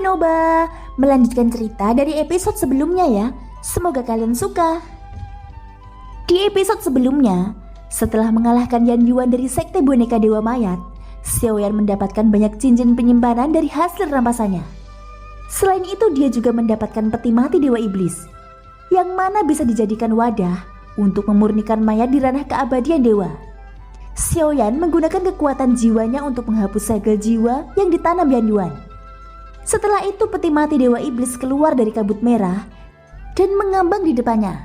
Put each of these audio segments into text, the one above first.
Noba, melanjutkan cerita dari episode sebelumnya ya. Semoga kalian suka. Di episode sebelumnya, setelah mengalahkan Yan Yuan dari sekte boneka Dewa Mayat, Xiaoyan mendapatkan banyak cincin penyimpanan dari hasil rampasannya. Selain itu dia juga mendapatkan peti mati Dewa Iblis, yang mana bisa dijadikan wadah untuk memurnikan mayat di ranah keabadian dewa. Xiaoyan menggunakan kekuatan jiwanya untuk menghapus segel jiwa yang ditanam Yan Yuan. Setelah itu peti mati Dewa Iblis keluar dari kabut merah dan mengambang di depannya.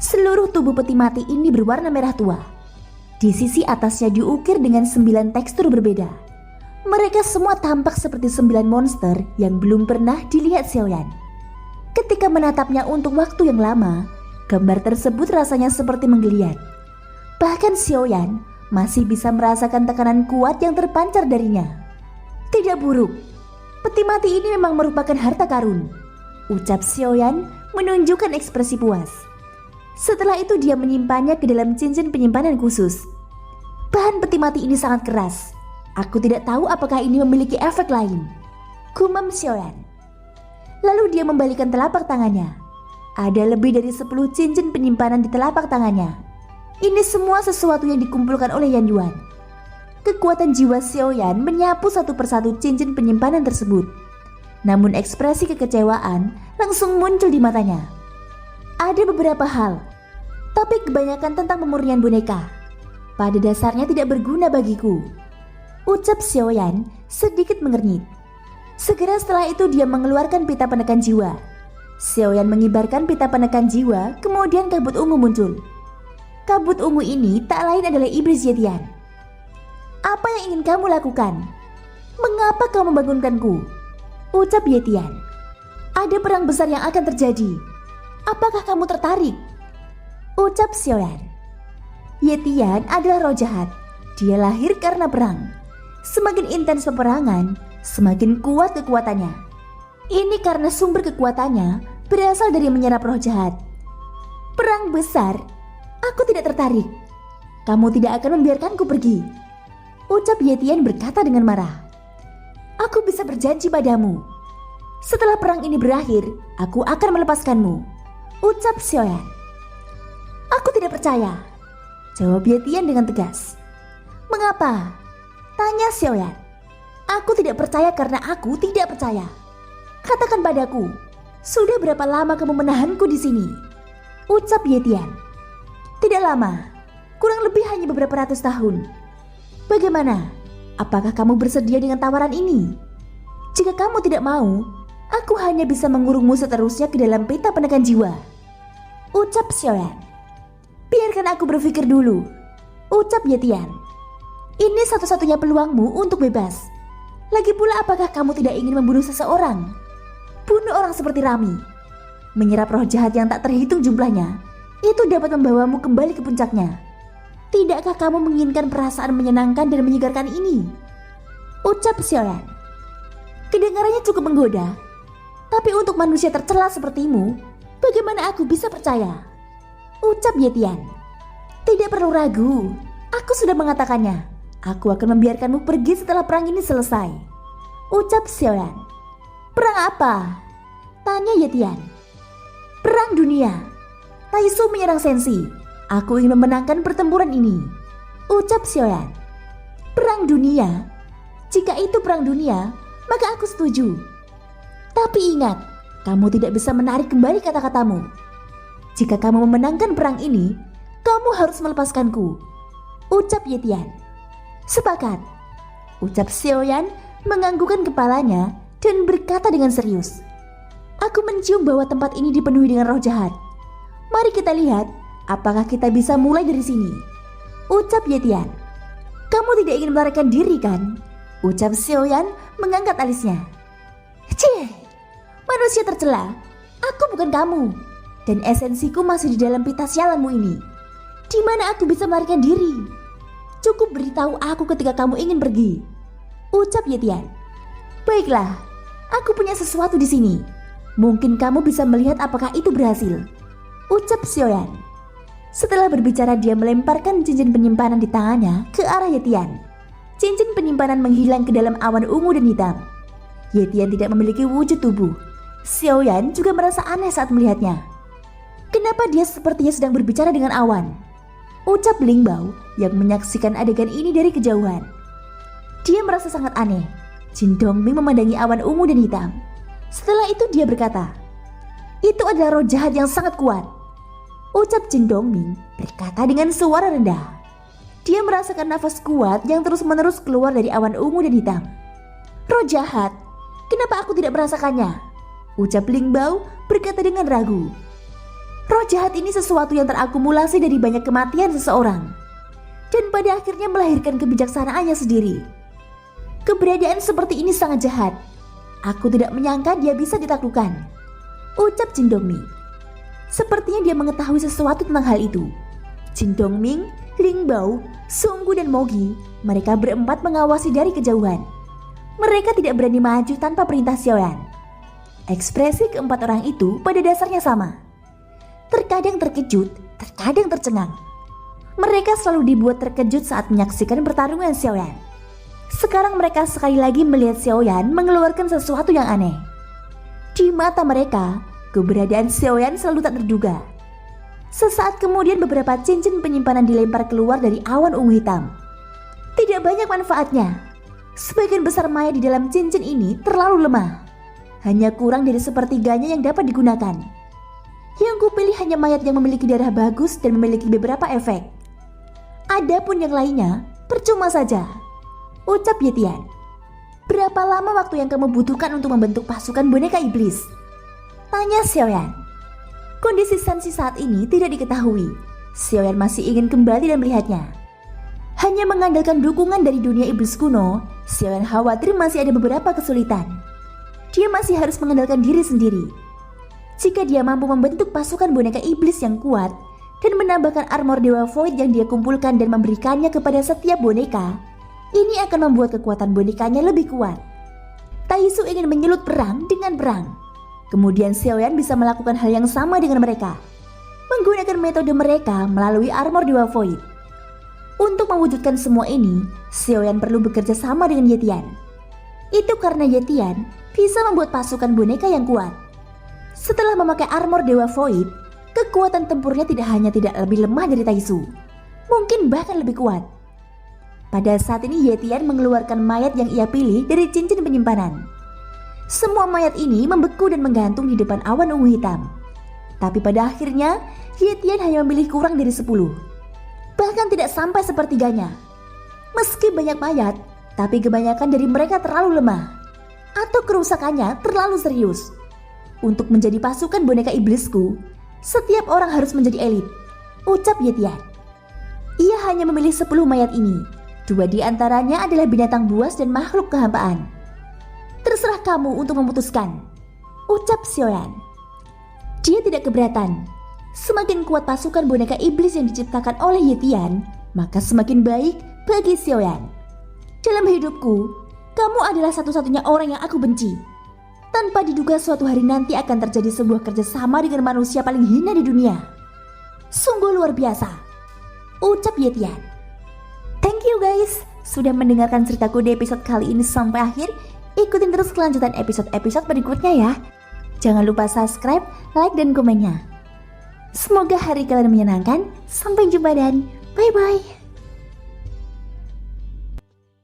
Seluruh tubuh peti mati ini berwarna merah tua. Di sisi atasnya diukir dengan 9 tekstur berbeda. Mereka semua tampak seperti 9 monster yang belum pernah dilihat Xiaoyan. Ketika menatapnya untuk waktu yang lama, gambar tersebut rasanya seperti menggeliat. Bahkan Xiaoyan masih bisa merasakan tekanan kuat yang terpancar darinya. Tidak buruk. Peti mati ini memang merupakan harta karun, ucap Xiaoyan menunjukkan ekspresi puas. Setelah itu dia menyimpannya ke dalam cincin penyimpanan khusus. Bahan peti mati ini sangat keras. Aku tidak tahu apakah ini memiliki efek lain, gumam Xiaoyan. Lalu dia membalikan telapak tangannya. Ada lebih dari 10 cincin penyimpanan di telapak tangannya. Ini semua sesuatu yang dikumpulkan oleh Yan Yuan. Kekuatan jiwa Xiaoyan menyapu satu persatu cincin penyimpanan tersebut. Namun ekspresi kekecewaan langsung muncul di matanya. Ada beberapa hal, tapi kebanyakan tentang pemurnian boneka. Pada dasarnya tidak berguna bagiku, ucap Xiaoyan sedikit mengernyit. Segera setelah itu dia mengeluarkan pita penekan jiwa. Xiaoyan mengibarkan pita penekan jiwa, kemudian kabut ungu muncul. Kabut ungu ini tak lain adalah iblis Yetian. Apa yang ingin kamu lakukan? Mengapa kau membangunkanku? Ucap Yetian. Ada perang besar yang akan terjadi. Apakah kamu tertarik? Ucap Xiaoyan. Yetian adalah roh jahat. Dia lahir karena perang. Semakin intens peperangan, semakin kuat kekuatannya. Ini karena sumber kekuatannya berasal dari menyerap roh jahat. Perang besar? Aku tidak tertarik. Kamu tidak akan membiarkanku pergi, ucap Yetian berkata dengan marah. Aku bisa berjanji padamu. Setelah perang ini berakhir, aku akan melepaskanmu, ucap Xiaoyan. Aku tidak percaya, jawab Yetian dengan tegas. Mengapa? Tanya Xiaoyan. Aku tidak percaya karena aku tidak percaya. Katakan padaku, sudah berapa lama kamu menahanku di sini? Ucap Yetian. Tidak lama, kurang lebih hanya beberapa ratus tahun. Bagaimana? Apakah kamu bersedia dengan tawaran ini? Jika kamu tidak mau, aku hanya bisa mengurungmu seterusnya ke dalam pita penekan jiwa, ucap Xiaoyan. Biarkan aku berpikir dulu, ucap Yetian. Ini satu-satunya peluangmu untuk bebas. Lagi pula apakah kamu tidak ingin membunuh seseorang? Bunuh orang seperti Rami. Menyerap roh jahat yang tak terhitung jumlahnya, itu dapat membawamu kembali ke puncaknya. Tidakkah kamu menginginkan perasaan menyenangkan dan menyegarkan ini? Ucap Xiaoyan. Kedengarannya cukup menggoda. Tapi untuk manusia tercela sepertimu, bagaimana aku bisa percaya? Ucap Yetian. Tidak perlu ragu, aku sudah mengatakannya. Aku akan membiarkanmu pergi setelah perang ini selesai, ucap Xiaoyan. Perang apa? Tanya Yetian. Perang dunia. Taisu menyerang Sensi. Aku ingin memenangkan pertempuran ini, ucap Xiaoyan. Perang dunia? Jika itu perang dunia, maka aku setuju. Tapi ingat, kamu tidak bisa menarik kembali kata-katamu. Jika kamu memenangkan perang ini, kamu harus melepaskanku, ucap Yetian. Sepakat, ucap Xiaoyan menganggukkan kepalanya dan berkata dengan serius. Aku mencium bahwa tempat ini dipenuhi dengan roh jahat. Mari kita lihat apakah kita bisa mulai dari sini, ucap Yetian. Kamu tidak ingin melarikan diri kan? Ucap Xiaoyan mengangkat alisnya. Cih, manusia tercela. Aku bukan kamu. Dan esensiku masih di dalam pita sialanmu ini. Di mana aku bisa melarikan diri? Cukup beritahu aku ketika kamu ingin pergi, ucap Yetian. Baiklah, aku punya sesuatu di sini. Mungkin kamu bisa melihat apakah itu berhasil, ucap Xiaoyan. Setelah berbicara dia melemparkan cincin penyimpanan di tangannya ke arah Yetian. Cincin penyimpanan menghilang ke dalam awan ungu dan hitam. Ye Tian tidak memiliki wujud tubuh. Xiaoyan juga merasa aneh saat melihatnya. Kenapa dia sepertinya sedang berbicara dengan awan? Ucap Ling Bao yang menyaksikan adegan ini dari kejauhan. Dia merasa sangat aneh. Jin Dongming memandangi awan ungu dan hitam. Setelah itu dia berkata, "Itu adalah roh jahat yang sangat kuat." Ucap Jin Dongming berkata dengan suara rendah. Dia merasakan nafas kuat yang terus-menerus keluar dari awan ungu dan hitam. "Roh jahat? Kenapa aku tidak merasakannya?" Ucap Ling Bao berkata dengan ragu. Roh jahat ini sesuatu yang terakumulasi dari banyak kematian seseorang, dan pada akhirnya melahirkan kebijaksanaannya sendiri. Keberadaan seperti ini sangat jahat. Aku tidak menyangka dia bisa ditaklukkan, ucap Jin Dongming. Sepertinya dia mengetahui sesuatu tentang hal itu. Jin Dongming, Ling Bao, Sung Gu dan Mogi, mereka berempat mengawasi dari kejauhan. Mereka tidak berani maju tanpa perintah Xiaoyan. Ekspresi keempat orang itu pada dasarnya sama. Terkadang terkejut, terkadang tercengang. Mereka selalu dibuat terkejut saat menyaksikan pertarungan Xiaoyan. Sekarang mereka sekali lagi melihat Xiaoyan mengeluarkan sesuatu yang aneh. Di mata mereka, keberadaan Xiaoyan selalu tak terduga. Sesaat kemudian beberapa cincin penyimpanan dilempar keluar dari awan ungu hitam. Tidak banyak manfaatnya. Sebagian besar mayat di dalam cincin ini terlalu lemah. Hanya kurang dari sepertiganya yang dapat digunakan. Yang kupilih hanya mayat yang memiliki darah bagus dan memiliki beberapa efek. Adapun yang lainnya, percuma saja, ucap Ye Tian. Berapa lama waktu yang kamu butuhkan untuk membentuk pasukan boneka iblis? Tanya Xiaoyan. Kondisi Sensi saat ini tidak diketahui. Xiaoyan masih ingin kembali dan melihatnya. Hanya mengandalkan dukungan dari dunia iblis kuno, Xiaoyan khawatir masih ada beberapa kesulitan. Dia masih harus mengandalkan diri sendiri. Jika dia mampu membentuk pasukan boneka iblis yang kuat dan menambahkan armor Dewa Void yang dia kumpulkan dan memberikannya kepada setiap boneka, ini akan membuat kekuatan bonekanya lebih kuat. Taisu ingin menyulut perang dengan perang. Kemudian Xiaoyan bisa melakukan hal yang sama dengan mereka, menggunakan metode mereka melalui armor Dewa Void. Untuk mewujudkan semua ini, Xiaoyan perlu bekerja sama dengan Ye Tian. Itu karena Ye Tian bisa membuat pasukan boneka yang kuat. Setelah memakai armor Dewa Void, kekuatan tempurnya tidak hanya tidak lebih lemah dari Taisu, mungkin bahkan lebih kuat. Pada saat ini Ye Tian mengeluarkan mayat yang ia pilih dari cincin penyimpanan. Semua mayat ini membeku dan menggantung di depan awan ungu hitam. Tapi pada akhirnya Ye Tian hanya memilih kurang dari 10. Bahkan tidak sampai sepertiganya. Meski banyak mayat, tapi kebanyakan dari mereka terlalu lemah, atau kerusakannya terlalu serius. Untuk menjadi pasukan boneka iblisku, setiap orang harus menjadi elit, ucap Ye Tian. Ia hanya memilih 10 mayat ini. 2 di antaranya adalah binatang buas dan makhluk kehampaan. Terserah kamu untuk memutuskan, ucap Xiaoyan. Dia tidak keberatan. Semakin kuat pasukan boneka iblis yang diciptakan oleh Ye Tian, maka semakin baik bagi Xiaoyan. Dalam hidupku, kamu adalah satu-satunya orang yang aku benci. Tanpa diduga suatu hari nanti akan terjadi sebuah kerjasama dengan manusia paling hina di dunia. Sungguh luar biasa, ucap Ye Tian. Thank you guys sudah mendengarkan ceritaku di episode kali ini sampai akhir. Ikutin terus kelanjutan episode-episode berikutnya ya. Jangan lupa subscribe, like, dan komennya. Semoga hari kalian menyenangkan. Sampai jumpa dan bye-bye.